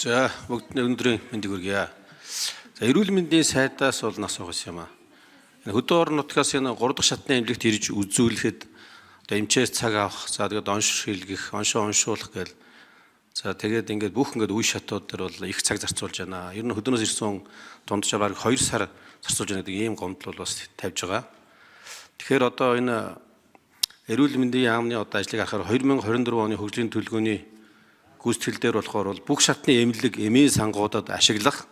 За бүгд өнөөдрийн мэндийг хүргье. За эрүүл мэндийн сайдаас бол нас угас юм аа. Хөдөө орон нутгаас энэ 3 дахь шатны эмнэлэгт ирж үзүүлэхэд одоо эмчээс цаг авах, за тэгээд оншилгох, уншуулах гээл. За тэгээд ингээд бүх ингээд үе шатууд дээр бол их цаг зарцуулж байна. Ер нь хөдөөнөөс ирсэн дунджаа бараг 2 сар зарцуулж байгаа гэдэг ийм гомдол бол бас тавьж байгаа. Тэгэхээр одоо энэ эрүүл мэндийн яамны одоо ажлыг харахаар 2024 оны хөгжлийн төлөвлөгөөний гүйцэтгэл дээр болохоор бол бүх шатны эмнэлэг эмийн сангуудад ашиглагдах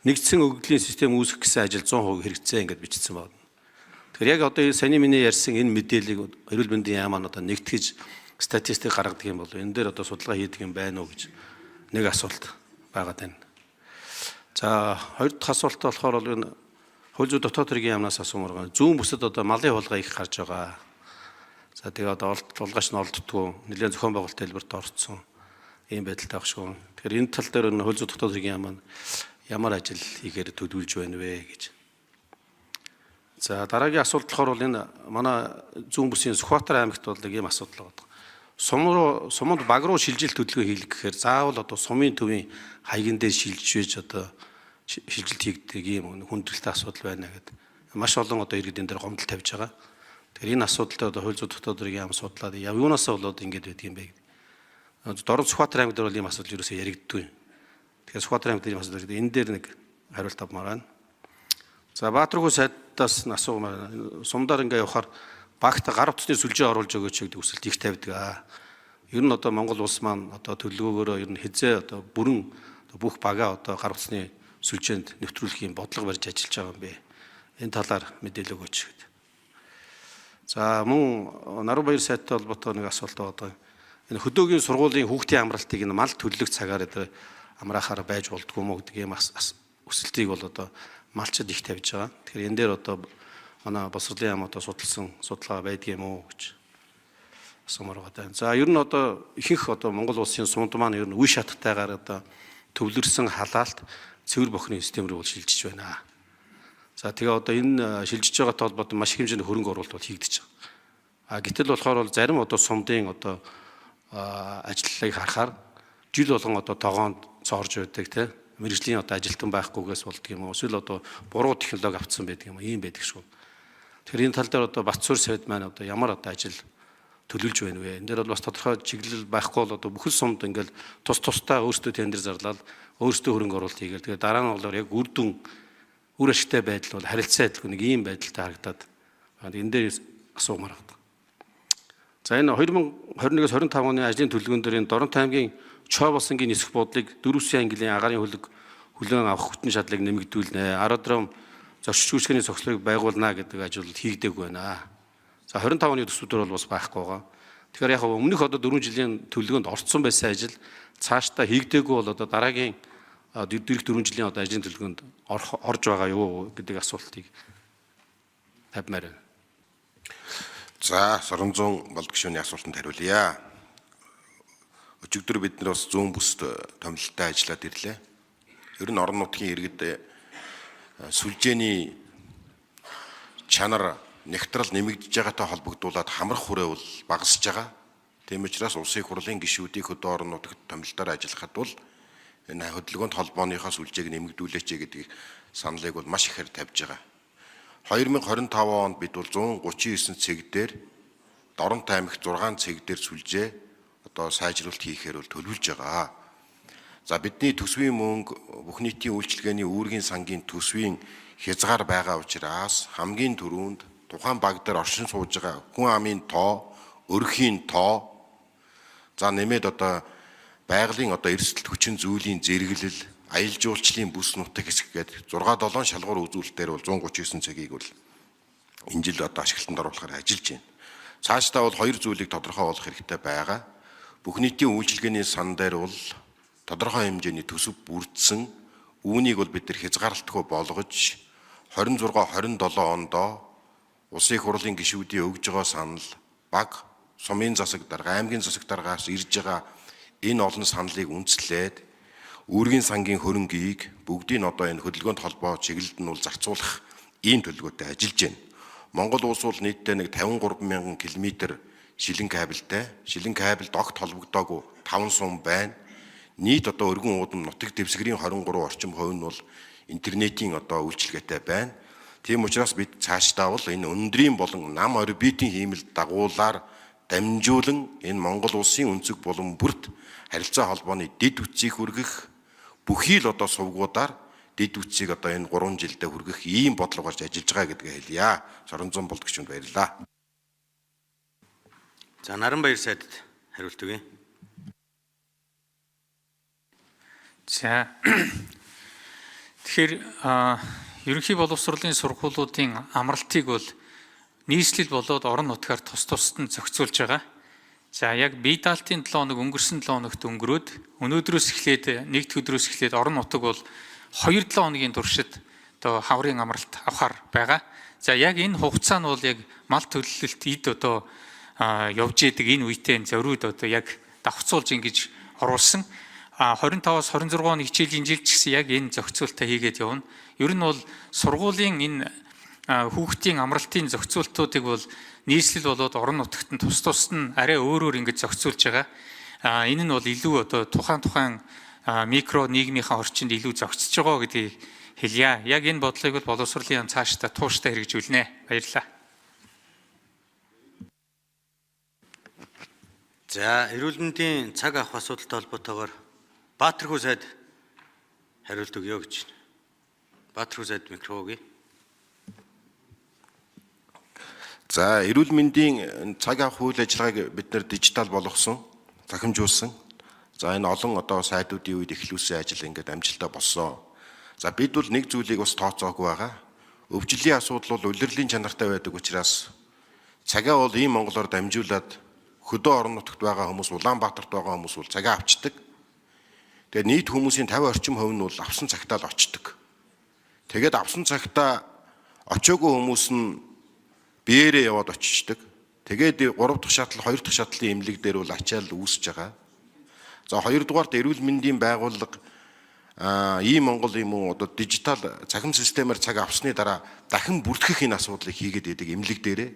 нэгдсэн өгөгдлийн систем үүсгэх гэсэн ажил 100% хэрэгцээ ингээд бичсэн байна. Тэгэхээр яг одоо саний миний ярьсан энэ мэдээллийг эрүүл мэндийн яам маань одоо нэгтгэж статистик гаргадаг юм бол энэ дээр одоо судалгаа хийдэг юм байна уу гэж нэг асуулт байгаад байна. За хоёр дахь асуулт болохоор бол энэ хууль зүйн дотоод хэргийн яамнаас асуумаар байгаа. Зүүн бүсэд одоо малын хулгай их гарч байгаа. За тэгээ одоо улгаач нь олддгоо нэлээд зохион байгуулалт хэлбэрт орцсон ийм байдалтай байх шүү. Тэгэхээр энэ тал дээр хууль зүйн дотоод хэргийн яам маань ямар ажил хийхээр төлөвлөж байна вэ гэж. За дараагийн асуулт болохоор бол энэ манай зүүн бүсийн Сүхбаатар аймагт бол ийм асуудал байгаа. Сумд баг руу шилжилт хөдөлгөөн хийлгэх гэхээр заавал одоо сумын төвийн хаягийн дээр шилжиж одоо шилжилт хийгдэг ийм хүндрэлтэй асуудал байна гэдэг. Маш олон одоо иргэдийн дээр гомдол тавьж байгаа. Тэгэхээр энэ асуудалтай одоо хууль зүйн дотоод хэргийн яам судлаад юунаасаа болоод ингэж байдаг юм бэ гэдэг. Дорн Сүхбаатар аймаг дээр бол ийм асуудал ерөөсөө яригддгүй. Тэгэхээр Сүхбаатар аймаг дээр ийм асуудал энэ дээр нэг хариулт авмаар байна. За Баатархүү сайдаас асуумаар сумдаар ингээ явахаар багт гар утасны сүлжээ оруулж өгөөч гэдэг хүсэлт их тавьдаг. Ер нь одоо Монгол улс маань одоо төлөвлөгөөгөөрөө ер нь хизээ одоо бүрэн бүх бага одоо гар утасны сүлжээнд нэвтрүүлэх юм бодлого барьж ажиллаж байгаа юм бэ. Энэ талаар мэдээлэл өгөөч гэдэг. За мөн Нарбаяр сайттай холбоотой нэг асуулт байгаа. Энэ хөдөөгийн сургуулийн хүүхдийн амралтыг энэ мал төлөх цагаар амраахаар байж болдгоо юм уу гэдэг ийм өсөлтийг бол одоо малчид их тавьж байгаа. Тэгэхээр энэ дээр одоо манай босрлын яам одоо судалсан судалгаа байдгийн юм уу гэж асуумаар байгаа. За ер нь одоо ихэнх одоо Монгол улсын сумд маань ер нь үе шаттайгаар одоо төвлөрсөн халаалт цэвэр бохны систем рүү шилжиж байна. За тэгээ одоо энэ шилжиж байгаатай холбоотой маш их хэмжээний хөрөнгө оруулалт бол хийгдэж байгаа. Гэтэл болохоор бол зарим одоо сумдын одоо ажлыг харахаар жил болгон одоо тогоонд цоорж байдаг тийм мэргэжлийн одоо ажилтан байхгүйгээс болдго юм уу эсвэл одоо буруу технологи авцсан байдаг юм уу ийм байдаг шүү. Тэгэхээр энэ тал дээр одоо Батцуур сайд маань одоо ямар одоо ажил төлөвлөж байна вэ? Энэ дээр бол бас тодорхой чиглэл байхгүй бол одоо бүхэл сумд ингээл тусдаа өөрсдөө тендер зарлаад өөрсдөө хөрөнгө оруулалт хийгээл тэгээ дараа нь болохоор яг үр ашигтай байдал бол харилцаа адилгүй нэг ийм байдалтай харагдаад энэ дээр асуумаар байна. За энэ 2021-с 25 оны ажлын төлөвлөгөөн дээр энэ Доронт аймгийн Чоо болсонгийн нисэх буудлыг 400 ангилын агаарын хүлээн авах хүчин шатлыг нэмэгдүүлнэ. Аэродром зочид гүйцэтгэхний цогцлыг байгуулна гэдэг ажил хийгдээгүй байна. За 25 оны төсвүүдээр бол бас байхгүй байгаа. Тэгэхээр яг өмнөх одоо 4 жилийн төлөвлөгөөнд орцсон байсан ажил цаашдаа хийгдээгүй бол одоо дараагийн дөрөв 4 жилийн одоо ажлын төлөвлөгөөнд орж байгаа юу гэдэг асуултыг тавьмаар байна. За Соронзон болд гишүүний асуултанд хариулъя. Өчигдөр бид нар бас зүүн бүсд томилолттой ажиллаад ирлээ. Ер нь орон нутгийн иргэд сүлжээний чанар нэгтрал нэмэгдэж байгаатай холбогдуулаад хамрах хүрээ бол багасж байгаа. Тийм учраас улсын хурлын гишүүдийг хөдөө орон нутагт томилолтоор ажиллахад бол энэ хөдөлгөөнд холбооныхоо сүлжээг нэмэгдүүлээч гэдэг саналыг бол маш ихээр тавьж байгаа. 2025 онд бид бол 139 цэг дээр Доронт аймагт 6 цэг дээр сүлжээ одоо сайжруулалт хийхээр бол төлөвлөж байгаа. За бидний төсвийн мөнгө бүх нийтийн үйлчилгээний үүргийн сангийн төсвийн хязгаар байгаа учраас хамгийн түрүүнд тухайн баг дээр оршин сууж байгаа хүн амын тоо, өрхийн тоо за нэмээд одоо байгалийн одоо эрсдэл хүчин зүйлийн зэрэглэл, аялал жуулчлалын бүс нутаг хэсэг гээд 6-7 шалгуур үзүүлэлтээр бол 139 цагийг бол энэ жил одоо ашиглалтанд оруулахаар ажиллаж байна. Цаашдаа бол хоёр зүйлийг тодорхой болгох хэрэгтэй байгаа. Бүх нийтийн үйлчилгээний сан дээр бол тодорхой хэмжээний төсөв бүрдсэн. Үүнийг бол бид нар хязгаарлалтгүй болгож 26-27 ондоо улсын хурлын гишүүдийн өгж байгаа санал баг сумын засаг дарга, аймгийн засаг даргаас ирж байгаа энэ олон саналыг үндэслээд үүргийн сангийн хөрөнгийг бүгдийг одоо энэ хөдөлгөөнд холбоо чиглэлд нь бол зарцуулах ийм төлөвлөгөөтэй ажиллаж байна. Монгол улс бол нийтдээ нэг 53,000 км шилэн кабель огт холбогдоогүй 5 сум байна. нийт одоо өргөн уудам нутаг дэвсгэрийн 23 орчим хувь нь бол интернетийн одоо үйлчилгээтэй байна. Тийм учраас бид цаашдаа бол энэ өндрийн болон нам орбитын хиймэл дагуулаар дамжуулан энэ Монгол улсын өнцөг болон бүрт харилцаа холбооны дэд үтцийг хүргэх бүхий л одоо сувгуудаар дэд үтцийг одоо энэ 3 жилдээ хүргэх ийм бодлого гарч ажиллаж байгаа гэдгээ хэлье. Соронзон болдогчунд баярлалаа. За Наранбаяр сайдд хариулт өгье. За тэгэхээр ерөнхий боловсролын сургуулиудын амралтыг бол нийслэл болоод орон нутгаар тус тусад нь зохицуулж байгаа. За яг бие даалтын 7 хоног өнгөрсөн 7 хоногт өнгөрөөд өнөөдрөөс эхлээд нэгд өдрөөс эхлээд орон нутаг бол 2-7 хоногийн туршид одоо хаврын амралт авахар байгаа. За яг энэ хугацаа нь бол яг мал төлөлөлт эд одоо явж идэг энэ үетэй зориуд одоо яг давхцуулж ингэж оруулсан. 25-аас 26 оны хичээлийн жилд ч гэсэн яг энэ зохицуултаа хийгээд явна. Ер нь бол сургуулийн энэ хүүхдийн амралтын зохицуултуудыг бол нийслэл болоод орон нутагт нь тус тусад нь арай өөрөөр ингэж зохицуулж байгаа. Энэ нь бол илүү одоо тухайн микро нийгмийнхаа орчинд илүү зохицож байгаа гэдгийг хэлье. Яг энэ бодлогыг бол боловсролын цаашдаа тууштай хэрэгжүүлнэ. Баярлалаа. За эрүүл мэндийн цаг авах асуудалтай холбоотойгоор Баатархүү сайд хариулт өгье гэж байна. Баатархүү сайд микрофон өгье. За эрүүл мэндийн цаг авах үйл ажиллагааг бид нэр дижитал болгосон, захимжуулсан. За энэ олон одоо сайдуудын үед эхлүүлсэн ажил ингээд амжилттай болсон. За бид бол нэг зүйлийг бас тооцоогүй байгаа. Өвчлөлийн асуудал бол улирлын чанартай байдаг учраас цагаа бол ийм монголоор дамжуулаад хөдөө орон нутагт байгаа хүмүүс, Улаанбаатарт байгаа хүмүүс бол цагаа авчдаг. Тэгээд нийт хүмүүсийн 50 орчим хувь нь бол авсан цагтаа л очдог. Тэгээд авсан цагтаа очоогүй хүмүүс нь биеэрээ яваад очичдаг. Тэгээд 3 дахь шатлал, 2 дахь шатлалын эмнэлэг дээр бол ачаал үүсэж байгаа. За 2 дугаарт эрүүл мэндийн байгууллага ийм Монгол юм уу одоо дижитал цахим системээр цаг авсны дараа дахин бүртгэх энэ асуудлыг хийгээд идэг эмнэлэг дээрээ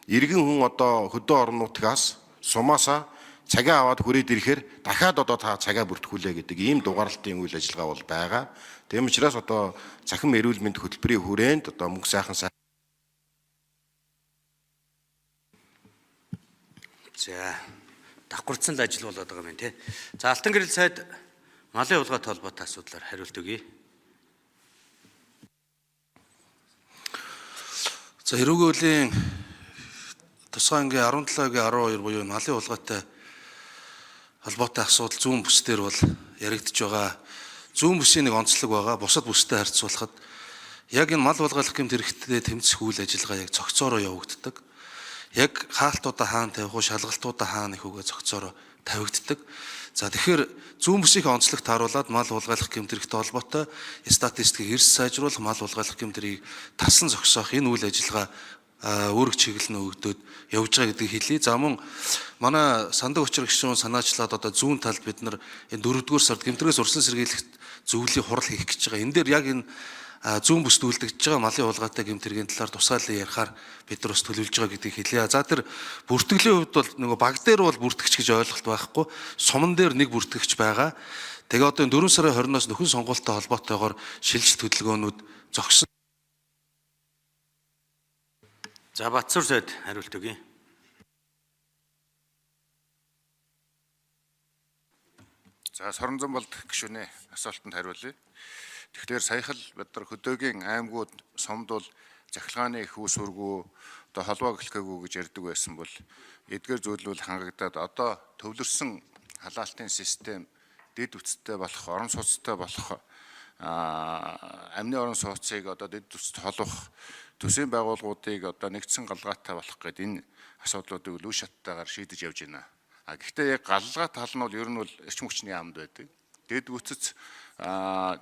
иргэн хүн одоо хөдөө орон нутгаас сумаасаа цагаа аваад хүрээд ирэхээр дахиад одоо та цагаа бүртгүүлээ гэдэг ийм дугаарлалтын үйл ажиллагаа бол байгаа. Тийм учраас одоо цахим эрүүл мэнд хөтөлбөрийн хүрээнд одоо мөнх сайхан За давхарцсан л ажил болоод байгаа юм тий. За Алтан гэрэл сайд малын улгаатай холбоотой асуудлаар хариулт өгье. За эрүүгийн үеийн тусгай ангийн 17-12 буюу малын улгаатай холбоотой асуудал зүүн бүс дээр бол яригдж байгаа. Зүүн бүсийн нэг онцлог байгаа. Бусад бүстэй харьцуулахад яг энэ мал улгаалах гэмт хэрэгтээ тэмцэх үйл ажиллагаа яг цогцоороо явагддаг. Яг хаалтуудаа хаана тавих уу, шалгалтуудаа хаана их үгээ цогцоороо тавигддаг. За тэгэхээр зүүн бүсийн онцлогт харуулад мал улгаалах гэмт хэрэгтэй холбоотой статистикийг эрс сайжруулах, мал улгаалах гэмт хэрэгийг тасан зогсоох энэ үйл ажиллагаа үүрэг чиглэл нь өгдөөд явж байгаа гэдгийг хэлье. За мөн манай сандаг учир гишүүн санаачлаад одоо зүүн талд бид нар энэ 4-р сард гэмтрээс урьдчилан сэргийлэх зөвлөлийн хурал хийх гэж байгаа. Энэ дээр яг энэ зүүн бүсд үлдэгдэж байгаа малын улгаатай гэмт хэрэгийн талаар тусгаалan ярихаар бид нар бас төлөвлөж байгаа гэдгийг хэлье. За тэр бүртгэлийн хувьд бол нөгөө баг дээр бол бүртгэгч гэж ойлголт байхгүй. Суман дээр нэг бүртгэгч байгаа. Тэгээ одоо 4 сарын 20-оос нөхөн сонгуультай холбоотойгоор шилжилт хөдөлгөөнүүд зогсон. За Батсуур сайд хариулт өгье. За Соронзон болд гишүүний асуултанд хариулъя. Тэгэхээр саяхан л бид нар хөдөөгийн аймагуд сумд бол захилгааны их ус үргүү одоо холбоо гэлхээгүй гэж ярьдаг байсан бол эдгээр зүйлүүд хангагдаад одоо төвлөрсөн халаалтын систем дэд үсттэй болох, орон сууцтай болох амны орон сууцыг одоо дэд үст холбох төсвийн байгууллагуудыг одоо нэгдсэн галгаатай болох гэдэг энэ асуудлуудыг үе шаттайгаар шийдэж явж байна. Гэхдээ яг галгаа тал нь бол ер нь бол эрчим хүчний яамд байдаг. Дэд үтц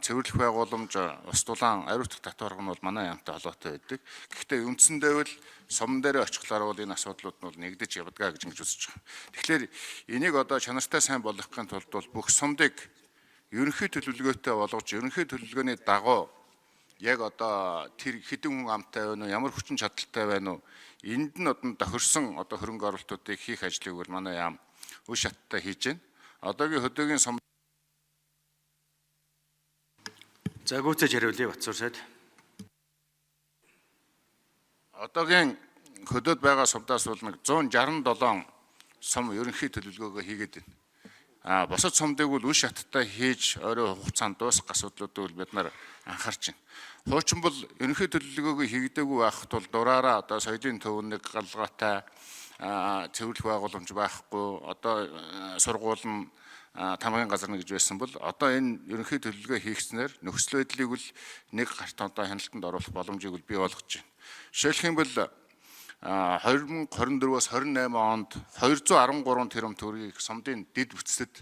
цэвэрлэх байгууламж ус дулаан ариутгах татварга нь бол манай яамтай холбоотой байдаг. Гэхдээ үндсэндээ бол сумн дээр очихлаар бол энэ асуудлууд нь бол нэгдэж явдгаа гэж ингэж үзэж байгаа. Тэгэхээр энийг одоо чанартай сайн болгохын тулд бол бүх сумдыг ерөнхий төлөвлөгөөтэй болгож ерөнхий төлөвлөгөөний дагуу яг одоо тэр хэдэн хүн амтай байна уу, ямар хүчин чадалтай байна уу, энд нь одоо тохирсон одоо хөрөнгө оруулалтуудыг хийх ажлыг бол манай яам үе шаттай хийж байна. Одоогийн хөдөөгийн сум За гүйцэж хариулъя Батсуур сайд. Одоогийн хөдөөд байгаа сумдаас бол нэг 167 сум ерөнхий төлөвлөгөөгөө хийгээд байна. Босод сумдыг бол үе шаттай хийж орой хугацаанд дуусах асуудлуудыг бид нар анхаарч байна. Хуучин бол ерөнхий төлөвлөгөөгөө хийгдээгүй байхад бол дураараа одоо соёлын төвөнд галгаатай цэвэрлэх байгууламж байхгүй, одоо сургууль нь тамгын газар гэж байсан бол одоо энэ ерөнхий төлөвлөгөө хийгснээр нөхцөл байдлыг бол нэг гарт одоо хяналтанд оруулах боломжийг бол бий болгож байна. Жишээлх юм бол 2024-өөс 28 онд 213 тэрбум төгрөгийг сумдын дэд бүтцэд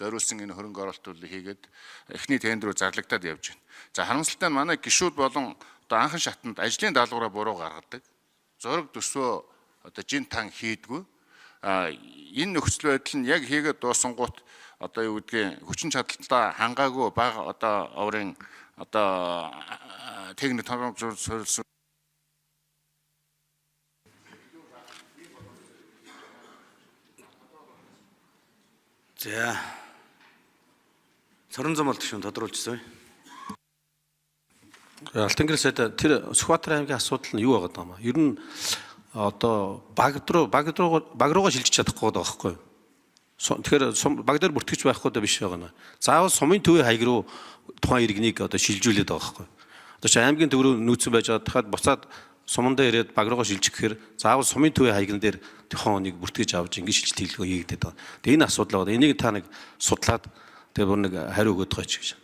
зориулсан энэ хөрөнгө оруулалт хийгээд эхний тендер рүү зарлагдаад явж байна. За харамсалтай нь манай гишүүд болон одоо анхан шатанд ажлын даалгавраа буруу гаргадаг. Зураг төсвөө одоо жин тан хийдгүү. Энэ нөхцөл байдал нь яг хийгээд дуусангуут одоо юу гэдгийг хүчин чадалтаа хангаагүй бага одоо оврын одоо техник томрог суурилсан. За Соронзон болт гишүүн тодруулжсэн. Алтангэр сайд тэр Сүхбаатар аймгийн асуудал нь юу байгаа даа маа? Ер нь одоо баг руугаа шилжиж чадахгүй байгаа байхгүй юу? Тэгэхээр баг дээр бүртгэж байхгүй даа биш байгаа наа. Заавал сумын төвийн хаяг руу тухайн иргэнийг одоо шилжүүлээд байгаа байхгүй юу? Одоо чи аймгийн төв рүү нүүцэн байж байгаа тахад буцаад сумандаа ирээд баг руугаа шилжих гэхээр заавал сумын төвийн хаягн дээр тухайн хүнийг бүртгэж авч ингэж шилжилт хийлгөө хийгдээд байгаа. Тэгээ энэ асуудал байгаа. Энийг та нэг судлаад тэгээ бүр нэг хариу өгöd байгаа ч гэж.